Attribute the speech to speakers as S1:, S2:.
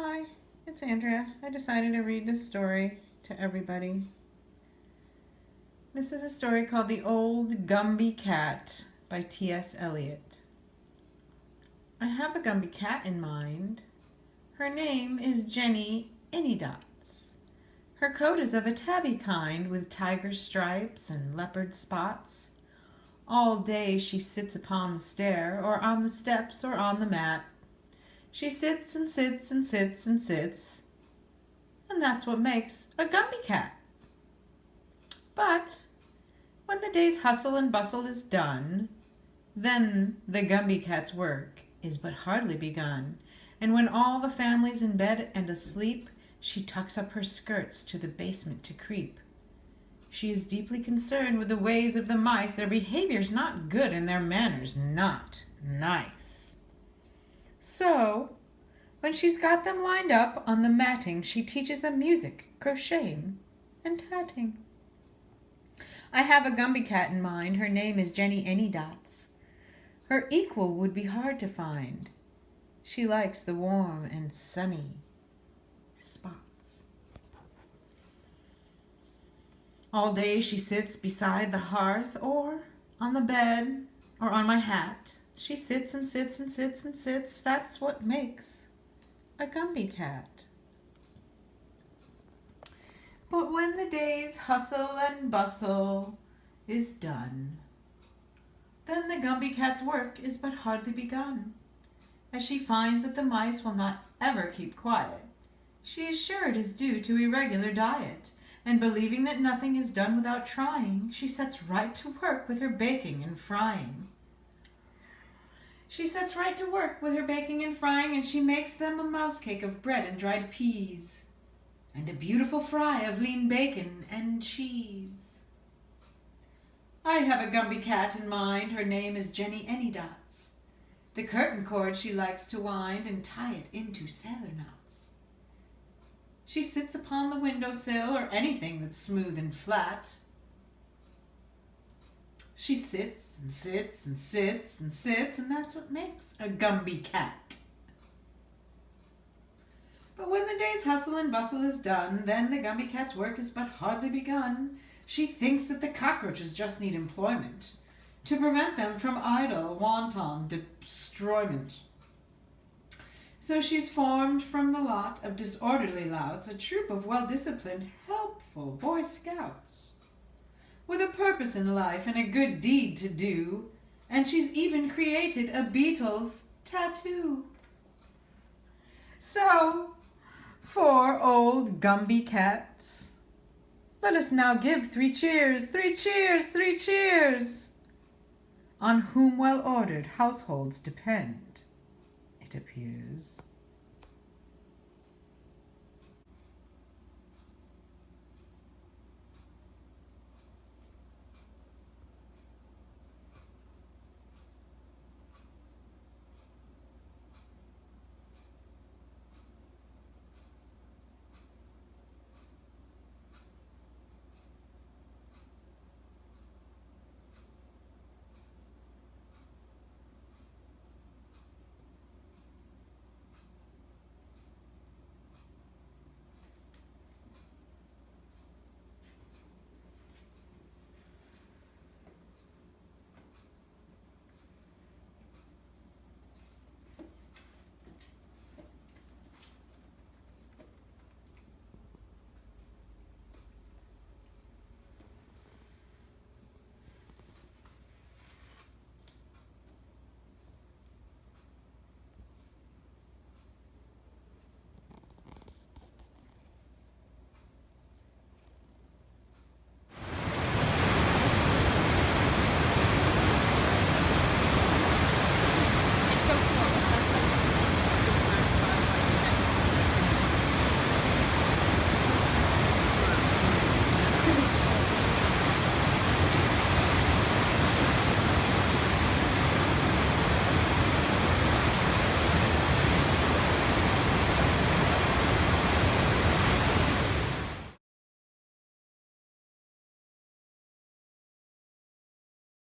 S1: Hi, it's Andrea. I decided to read this story to everybody. This is a story called The Old Gumby Cat by T.S. Eliot. I have a Gumby cat in mind. Her name is Jenny Anydots. Her coat is of a tabby kind with tiger stripes and leopard spots. All day she sits upon the stair, or on the steps, or on the mat. She sits and sits and sits and sits, and that's what makes a Gumby cat. But when the day's hustle and bustle is done, then the Gumby cat's work is but hardly begun, and when all the family's in bed and asleep, she tucks up her skirts to the basement to creep. She is deeply concerned with the ways of the mice. Their behavior's not good and their manners not nice. So, when she's got them lined up on the matting, she teaches them music, crocheting, and tatting. I have a Gumby cat in mind. Her name is Jenny Anydots. Her equal would be hard to find. She likes the warm and sunny spots. All day she sits beside the hearth, or on the bed, or on my hat. She sits and sits and sits and sits. That's what makes a Gumby cat. But when the day's hustle and bustle is done, then the Gumby cat's work is but hardly begun. As she finds that the mice will not ever keep quiet, she is sure it is due to irregular diet, and believing that nothing is done without trying, she sets right to work with her baking and frying. She sets right to work with her baking and frying, and she makes them a mouse cake of bread and dried peas, and a beautiful fry of lean bacon and cheese. I have a Gumby cat in mind. Her name is Jenny Anydots. The curtain cord she likes to wind and tie it into sailor knots. She sits upon the windowsill, or anything that's smooth and flat. She sits and sits and sits and sits, and that's what makes a Gumby cat. But when the day's hustle and bustle is done, then the Gumby cat's work is but hardly begun. She thinks that the cockroaches just need employment to prevent them from idle, wanton destroyment. So she's formed from the lot of disorderly louts a troop of well-disciplined, helpful Boy Scouts, with a purpose in life and a good deed to do, and she's even created a Beatles tattoo. So, for old Gumby cats, let us now give 3 cheers, 3 cheers, 3 cheers, on whom well-ordered households depend, it appears.